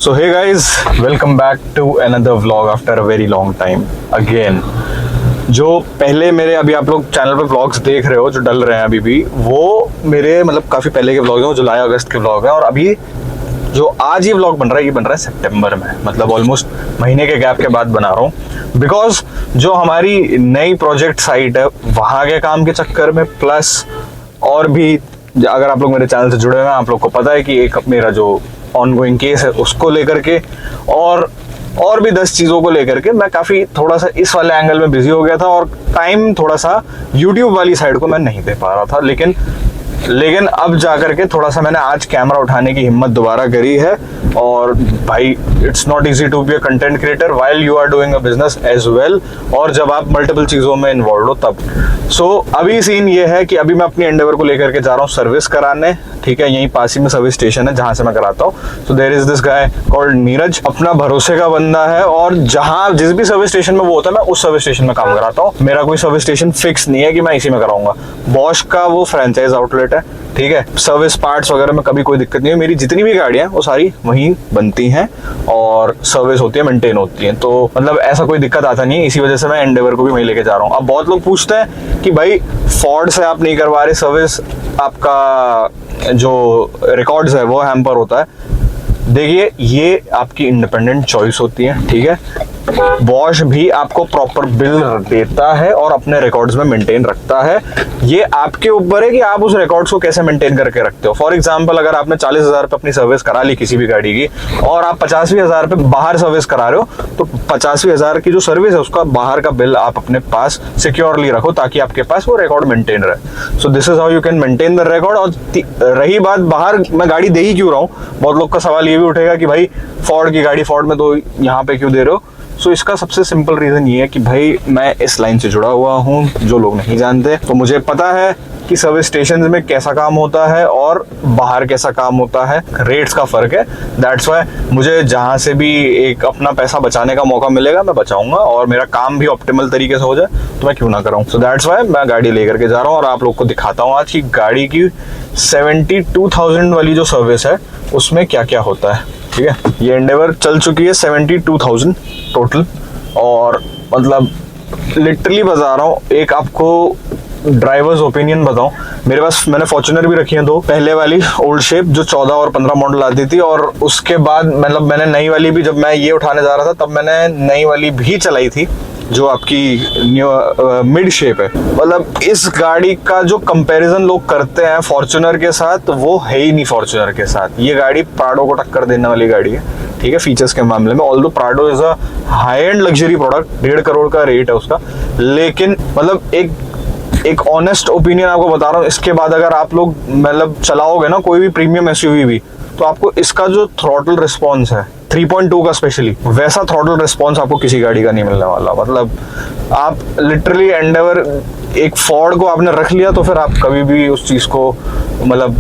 So hey guys, welcome back to another vlog after a very long time again. जो पहले मेरे अभी आप लोग चैनल पे व्लॉग्स देख रहे हो जो डल रहे हैं अभी भी, वो मेरे मतलब काफ़ी पहले के व्लॉग हैं, जुलाई अगस्त के व्लॉग हैं। और अभी जो आज ये व्लॉग बन रहा है ये बन रहा है सितंबर में, मतलब ऑलमोस्ट महीने के गैप के बाद बना रहा हूँ। बिकॉज जो हमारी नई प्रोजेक्ट साइट है वहाँ के काम के चक्कर में, प्लस और भी अगर आप लोग मेरे चैनल से जुड़े हुए हैं आप लोग को पता है कि एक मेरा जो ऑनगोइंग केस है उसको लेकर के और भी 10 चीज़ों को लेकर के मैं काफ़ी थोड़ा सा इस वाले एंगल में बिजी हो गया था और टाइम थोड़ा सा यूट्यूब वाली साइड को मैं नहीं दे पा रहा था। लेकिन अब जाकर के थोड़ा सा मैंने आज कैमरा उठाने की हिम्मत दोबारा करी है। और भाई it's not easy to be a content creator while you are doing a business as well, और जब आप मल्टीपल चीज़ों में इन्वॉल्व हो तब। सो अभी सीन ये है कि अभी मैं अपनी एंडेवर को लेकर के जा रहा हूँ सर्विस कराने, ठीक है, यहीं पास ही में सर्विस स्टेशन है जहाँ से मैं कराता हूँ। So there is this guy called Neeraj, अपना भरोसे का बंदा है और जहाँ जिस भी सर्विस स्टेशन में वो होता है मैं उस सर्विस स्टेशन में काम कराता हूँ। मेरा कोई सर्विस स्टेशन फिक्स नहीं है कि मैं इसी में कराऊंगा। बॉश का वो फ्रेंचाइज आउटलेट है, ठीक है। सर्विस पार्ट्स वगैरह में कभी कोई दिक्कत नहीं है। मेरी जितनी भी गाड़ियां वो सारी वहीं बनती हैं और सर्विस होती है, मेंटेन होती है, तो मतलब ऐसा कोई दिक्कत आता नहीं है। इसी वजह से मैं एंडेवर को भी वहीं लेके जा रहा हूँ। अब बहुत लोग पूछते हैं कि भाई फोर्ड से आप नहीं करवा रहे सर्विस, आपका जो रिकॉर्ड्स है वो हैम्पर होता है। देखिए ये आपकी इंडिपेंडेंट चॉइस होती है, ठीक है। बॉश भी आपको प्रॉपर बिल देता है और अपने रिकॉर्ड्स में मेंटेन रखता है। ये आपके ऊपर है कि आप उस रिकॉर्ड्स को कैसे मेंटेन करके रखते हो। फॉर एग्जांपल अगर आपने 40,000 पे अपनी सर्विस करा ली किसी भी गाड़ी की और आप 85,000 पे बाहर सर्विस करा रहे हो, तो 85,000 की जो सर्विस है उसका बाहर का बिल आप अपने पास सिक्योरली रखो ताकि आपके पास वो रिकॉर्ड मेंटेन रहे। So this is how you can maintain the record. और रही बात बाहर मैं गाड़ी दे ही क्यों रहा हूँ, बहुत लोग का सवाल ये भी उठेगा कि भाई फोर्ड की गाड़ी फोर्ड में तो यहाँ पे क्यों दे रहे हो। सो इसका सबसे सिंपल रीजन ये है कि भाई मैं इस लाइन से जुड़ा हुआ हूँ, जो लोग नहीं जानते, तो मुझे पता है कि सर्विस स्टेशन में कैसा काम होता है और बाहर कैसा काम होता है, रेट्स का फर्क है। दैट्स वाई मुझे जहाँ से भी एक अपना पैसा बचाने का मौका मिलेगा मैं बचाऊंगा और मेरा काम भी ऑप्टिमल तरीके से हो जाए तो मैं क्यों ना कराऊं। सो दैट्स वाई मैं गाड़ी लेकर के जा रहा हूँ और आप लोग को दिखाता हूँ आज की गाड़ी की 72,000 वाली जो सर्विस है उसमें क्या क्या होता है, ठीक है। ये एंडेवर चल चुकी है 72,000 टोटल, और मतलब लिटरली बता रहा हूँ, एक आपको ड्राइवर्स ओपिनियन बताऊं, मेरे पास मैंने फॉर्च्यूनर भी रखी है दो, पहले वाली ओल्ड शेप जो 14 और 15 मॉडल आती थी, और उसके बाद मतलब मैंने नई वाली भी, जब मैं ये उठाने जा रहा था तब मैंने नई वाली भी चलाई थी जो आपकी मिड शेप है। मतलब इस गाड़ी का जो कंपैरिजन लोग करते हैं फॉर्च्यूनर के साथ वो है ही नहीं फॉर्च्यूनर के साथ। ये गाड़ी प्राडो को टक्कर देने वाली गाड़ी है, ठीक है, फीचर्स के मामले में। Although Prado is a high and luxury product, 1.5 crore का रेट है उसका, लेकिन मतलब एक ऑनेस्ट ओपिनियन आपको बता रहा हूँ, इसके बाद अगर आप लोग मतलब चलाओगे ना कोई भी प्रीमियम एसयूवी भी, तो आपको इसका जो थ्रॉटल रिस्पॉन्स है 3.2 का स्पेशली, वैसा थ्रॉटल रिस्पॉन्स आपको किसी गाड़ी का नहीं मिलने वाला। मतलब आप लिटरली एंडेवर, एक फोर्ड को आपने रख लिया तो फिर आप कभी भी उस चीज़ को मतलब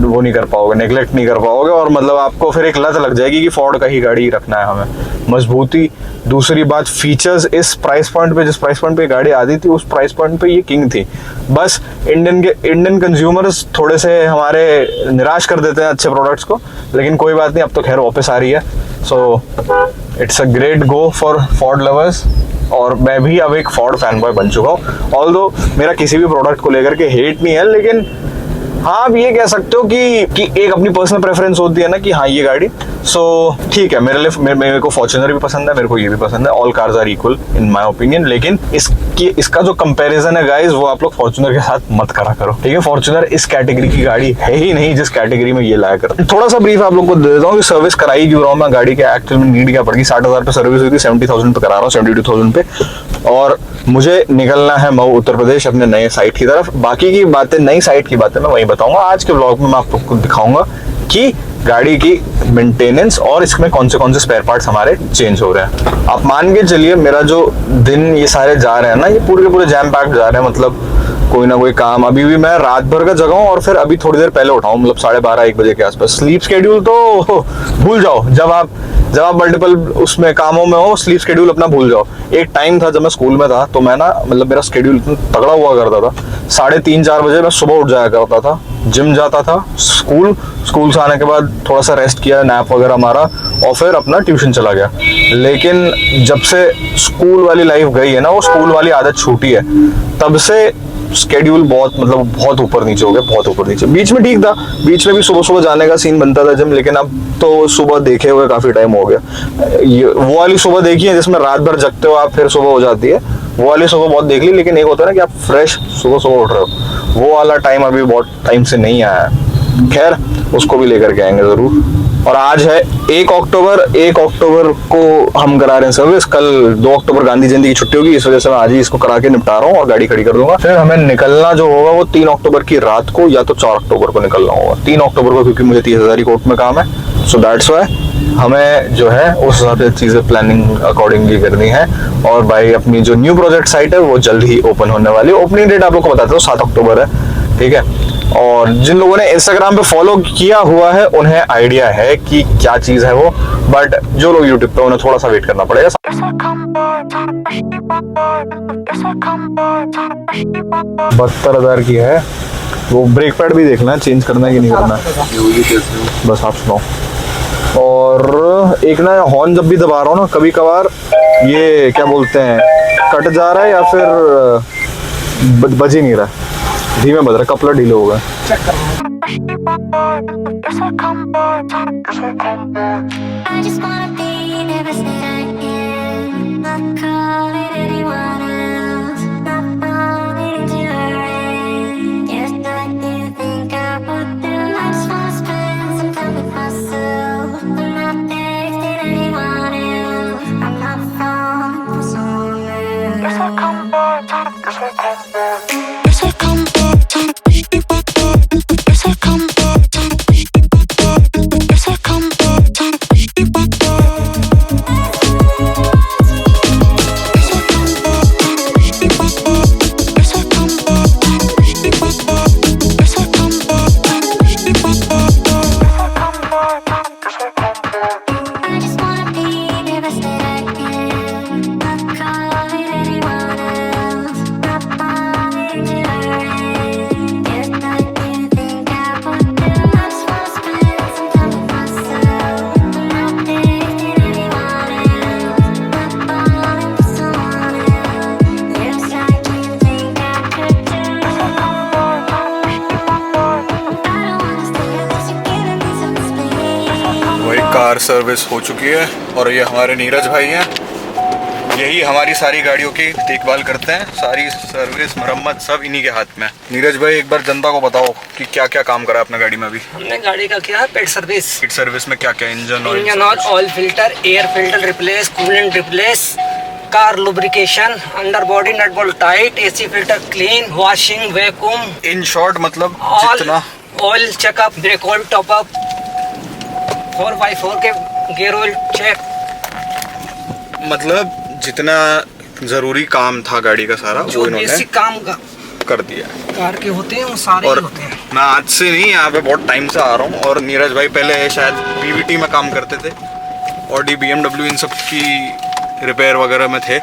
वो नहीं कर पाओगे, नेग्लेक्ट नहीं कर पाओगे, और मतलब आपको फिर एक लत लग जाएगी कि फोर्ड का ही गाड़ी रखना है हमें। मजबूती, दूसरी बात फीचर्स, इस प्राइस पॉइंट पे जिस प्राइस पॉइंट पे गाड़ी आती थी उस प्राइस पॉइंट पे ये किंग थी। बस इंडियन कंज्यूमर्स थोड़े से हमारे निराश कर देते हैं अच्छे प्रोडक्ट्स को, लेकिन कोई बात नहीं, अब तो खैर वापस आ रही है। So it's a great go for Ford lovers, और मैं भी अब एक फोर्ड फैन बॉय बन चुका हूँ। ऑल्दो मेरा किसी भी प्रोडक्ट को लेकर के हेट नहीं है, लेकिन हाँ आप ये कह सकते हो कि एक अपनी पर्सनल प्रेफरेंस होती है ना कि हाँ ये गाड़ी, सो ठीक है, मेरे को फॉर्च्यूनर भी पसंद है, मेरे को ये भी पसंद है, all cars are equal in my opinion. लेकिन इसका जो कंपैरिजन है गाइस वो आप लोग फॉर्च्यूनर के साथ मत करा करो, ठीक है। फॉर्च्यूनर इस कैटेगरी की गाड़ी है ही नहीं जिस कैटेगरी में ये लाया कर। थोड़ा सा ब्रीफ आप लोग को दे देता हूँ कि सर्विस कराई क्यों रहा हूँ मैं, गाड़ी के एक्चुअल में नीड क्या पड़ेगी। 60,000 पे सर्विस हुई थी, 70,000 पे करा रहा हूँ, 72,000 पे, और मुझे निकलना है मऊ उत्तर प्रदेश अपने नए साइट की तरफ। बाकी की बातें, नई साइट की बातें मैं वहीं बताऊंगा। आज के व्लॉग में मैं आप लोग को दिखाऊंगा कि गाड़ी की मेंटेनेंस और इसमें कौन से स्पेयर पार्ट्स हमारे चेंज हो रहे हैं। आप मान के चलिए मेरा जो दिन ये सारे जा रहे हैं ना, ये पूरे के पूरे जैम पैक्ड जा रहे हैं, मतलब कोई ना कोई काम। अभी भी मैं रात भर का जगा हूँ और फिर अभी थोड़ी देर पहले उठाऊँ, मतलब 12:30-1 बजे के आसपास। स्लीप शेड्यूल तो भूल जाओ, जब आप मल्टीपल उसमें कामों में हो स्लीप शेड्यूल अपना भूल जाओ। एक टाइम था जब मैं स्कूल में था तो मैं ना मतलब मेरा शेड्यूल इतना तगड़ा हुआ करता था, 3:30-4 बजे मैं सुबह उठ जाया करता था, जिम जाता था, स्कूल से आने के बाद थोड़ा सा रेस्ट किया, नैप वगैरह मारा, और फिर अपना ट्यूशन चला गया। लेकिन जब से स्कूल वाली लाइफ गई है ना, वो स्कूल वाली आदत छूटी है, तब से स्केड्यूल बहुत ऊपर नीचे हो गया, बहुत ऊपर नीचे। बीच में ठीक था, बीच में भी सुबह सुबह जाने का सीन बनता था जिम, लेकिन अब तो सुबह देखे हुए काफी टाइम हो गया। ये वो वाली सुबह देखी है जिसमें रात भर जगते हो आप, फिर सुबह हो जाती है, वो वाली सुबह बहुत देख ली। लेकिन एक होता है ना कि आप फ्रेश सुबह सुबह उठ रहे हो, वो वाला टाइम अभी बहुत टाइम से नहीं आया है। खैर, उसको भी लेकर के आएंगे जरूर। और आज है 1 अक्टूबर। 1 अक्टूबर को हम करा रहे हैं सर्विस। कल 2 अक्टूबर गांधी जयंती की छुट्टी होगी, इस वजह से मैं आज ही इसको करा के निपटा रहा हूँ और गाड़ी खड़ी कर दूंगा। फिर हमें निकलना जो होगा वो 3 अक्टूबर की रात को या तो 4 अक्टूबर को निकलना होगा। 3 अक्टूबर को क्योंकि मुझे 30,000 कोर्ट में काम है, सो दैट्स वाई हमें जो है उस हिसाब से चीजें प्लानिंग अकॉर्डिंगली करनी है। और भाई अपनी जो न्यू प्रोजेक्ट साइट है वो जल्द ही ओपन होने वाली है। ओपनिंग डेट आप लोग को बताता हूँ 7 अक्टूबर है, ठीक है। और जिन लोगों ने इंस्टाग्राम पे फॉलो किया हुआ है उन्हें आइडिया है कि क्या चीज है वो, बट जो लोग यूट्यूब पे उन्हें थोड़ा सा वेट करना पड़ेगा। 72,000 की है वो। ब्रेक पैड भी देखना है, चेंज करना है कि नहीं करना है, बस आप सुनाओ। और एक ना हॉर्न जब भी दबा रहा हूँ ना, कभी कभार ये क्या बोलते हैं कट जा रहा है या फिर बज ही नहीं रहा, धीमे बज रहा, कपड़ा ढीला होगा। कार सर्विस हो चुकी है और ये हमारे नीरज भाई हैं, यही हमारी सारी गाड़ियों की देखभाल करते हैं, सारी सर्विस मरम्मत सब इन्हीं के हाथ में। नीरज भाई एक बार जनता को बताओ कि क्या क्या काम करा आपने गाड़ी में अभी। हमने गाड़ी का किया पेट सर्विस। पेट सर्विस में क्या क्या? Engine oil filter, air filter replace, coolant replace, car lubrication, under body nut bolt tight, AC filter clean, washing, vacuum, in short मतलब जितना oil checkup, brake oil top up, 4x4 के gear oil check, मतलब जितना जरूरी काम था गाड़ी का सारा जो बेसिक काम का कर दिया। कार के होते हैं वो सारे और होते हैं। मैं आज से नहीं, यहाँ पे बहुत टाइम से आ रहा हूँ। और नीरज भाई पहले शायद पीवीटी में काम करते थे, ऑडी, BMW इन सब की रिपेयर वगैरह में थे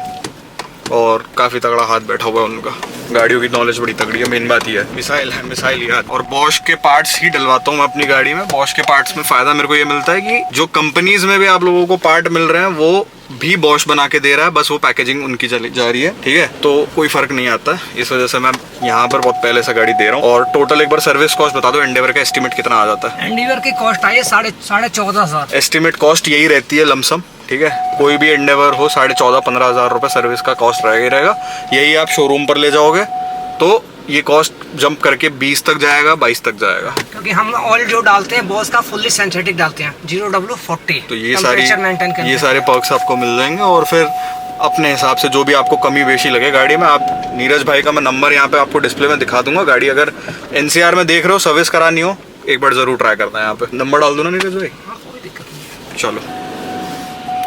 और काफ़ी तगड़ा हाथ बैठा हुआ है उनका। गाड़ियों की नॉलेज बड़ी तगड़ी है, मेन बात ये है। मिसाइल याद। और बॉश के पार्ट्स ही डलवाता हूँ मैं अपनी गाड़ी में। बॉश के पार्ट्स में फ़ायदा मेरे को ये मिलता है कि जो कंपनीज में भी आप लोगों को पार्ट मिल रहे हैं वो भी बॉश बना के दे रहा है, बस वो पैकेजिंग उनकी चली जा रही है, ठीक है। तो कोई फर्क नहीं आता, इस वजह से मैं यहाँ पर बहुत पहले से गाड़ी दे रहा हूँ। और टोटल एक बार सर्विस कॉस्ट बता दो, एंडेवर का एस्टिमेट कितना आ जाता है? एंडेवर की कॉस्ट आई है 14,500। एस्टिमेट कॉस्ट यही रहती है लमसम, ठीक है। कोई भी एंडेवर हो 14,500-15,000 रुपये सर्विस का कॉस्ट रहेगा। यही आप शोरूम पर ले जाओगे तो ये कॉस्ट जंप करके 20 तक जाएगा, 22 तक जाएगा, क्योंकि हम ऑयल जो डालते हैं बॉस का फुल्ली सिंथेटिक डालते हैं, 0W40। तो ये सारे पर्क्स आपको मिल जाएंगे। और फिर अपने हिसाब से जो भी आपको कमी बेशी लगे गाड़ी में, आप नीरज भाई का मैं नंबर यहाँ पे आपको डिस्प्ले में दिखा दूंगा। गाड़ी अगर NCR में देख रहे हो, सर्विस करानी हो, एक बार जरूर ट्राई करना है। यहाँ पे नंबर डाल दो ना नीरज भाई। चलो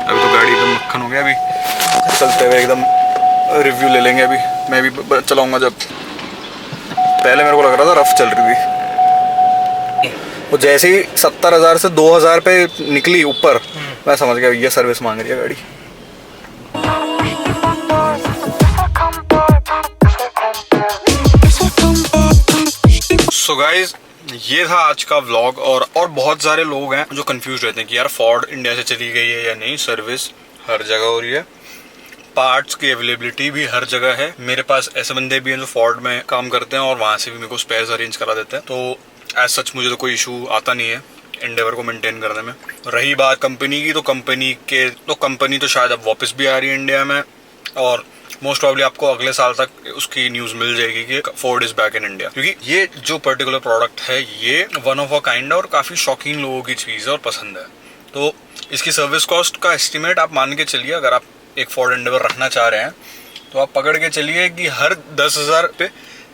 अभी तो गाड़ी एकदम मक्खन हो गया, अभी चलते हुए एकदम रिव्यू ले लेंगे। अभी मैं भी चलाऊंगा, जब पहले मेरे को लग रहा था रफ चल रही थी, वो जैसे ही 70,000 से 2,000 पे निकली ऊपर, मैं समझ गया ये सर्विस मांग रही है गाड़ी। सो गाइस ये था आज का व्लॉग। और बहुत सारे लोग हैं जो कंफ्यूज रहते हैं कि यार फोर्ड इंडिया से चली गई है या नहीं। सर्विस हर जगह हो रही है, पार्ट्स की अवेलेबिलिटी भी हर जगह है। मेरे पास ऐसे बंदे भी हैं जो फोर्ड में काम करते हैं और वहाँ से भी मेरे को स्पेयर्स अरेंज करा देते हैं। तो एज सच मुझे तो कोई इशू आता नहीं है एंडेवर को मेंटेन करने में। रही बात कंपनी की, तो कंपनी तो शायद अब वापस भी आ रही है इंडिया में, और मोस्ट प्रॉब्ली आपको अगले साल तक उसकी न्यूज मिल जाएगी कि Ford is back in India. क्योंकि ये जो पर्टिकुलर प्रोडक्ट है ये वन ऑफ अ काइंड है और काफी शौकीन लोगों की चीज है और पसंद है। तो इसकी सर्विस कॉस्ट का एस्टिमेट आप मान के चलिए, अगर आप एक फोर्ड एंडेवर रखना चाह रहे हैं तो आप पकड़ के चलिए कि हर 10,000 पे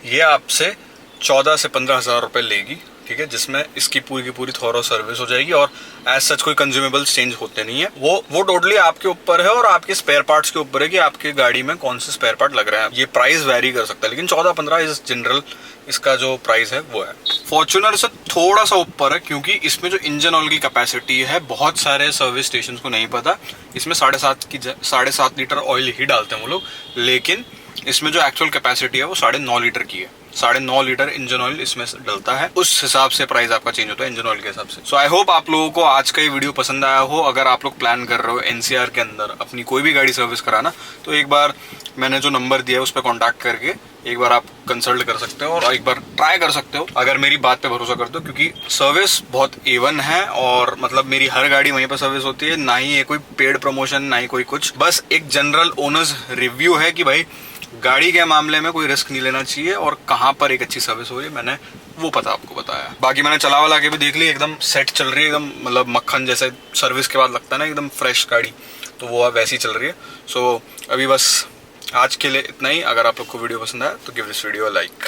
ये आपसे 14 से 15,000 रुपए लेगी, ठीक है, जिसमें इसकी पूरी की पूरी थॉरो सर्विस हो जाएगी। और एज सच कोई कंज्यूमेबल्स चेंज होते नहीं है, वो टोटली आपके ऊपर है और आपके स्पेयर पार्ट्स के ऊपर है कि आपके गाड़ी में कौन से स्पेयर पार्ट लग रहे हैं। ये प्राइस वेरी कर सकता है, लेकिन 14-15 इज जनरल इसका जो प्राइस है वो है। फॉर्च्यूनर से थोड़ा सा ऊपर है, क्योंकि इसमें जो इंजन ऑयल की कैपेसिटी है बहुत सारे सर्विस स्टेशन को नहीं पता। इसमें 7.5 लीटर ऑयल ही डालते हैं वो लोग, लेकिन इसमें जो एक्चुअल कैपेसिटी है वो 9.5 लीटर की है। 9.5 लीटर इंजन ऑयल इसमें डलता है, उस हिसाब से प्राइस आपका चेंज होता है इंजन ऑयल के हिसाब से। सो आई होप आप लोगों को आज का ये वीडियो पसंद आया हो। अगर आप लोग प्लान कर रहे हो एनसीआर के अंदर अपनी कोई भी गाड़ी सर्विस कराना, तो एक बार मैंने जो नंबर दिया है उस पर कॉन्टैक्ट करके एक बार आप कंसल्ट कर सकते हो और एक बार ट्राई कर सकते हो, अगर मेरी बात पे भरोसा करते हो। क्योंकि सर्विस बहुत A1 है और मतलब मेरी हर गाड़ी वहीं पर सर्विस होती है। ना ही ये कोई पेड प्रमोशन, ना ही कोई कुछ, बस एक जनरल ओनर्स रिव्यू है कि भाई गाड़ी के मामले में कोई रिस्क नहीं लेना चाहिए और कहाँ पर एक अच्छी सर्विस हो रही है, मैंने वो पता आपको बताया। बाकी मैंने चला वाला के भी देख ली, एकदम सेट चल रही है, एकदम मतलब मक्खन जैसे सर्विस के बाद लगता है ना, एकदम फ्रेश गाड़ी, तो वो वैसी चल रही है। सो अभी बस आज के लिए इतना ही। अगर आप लोग को वीडियो पसंद आया तो give this video a like.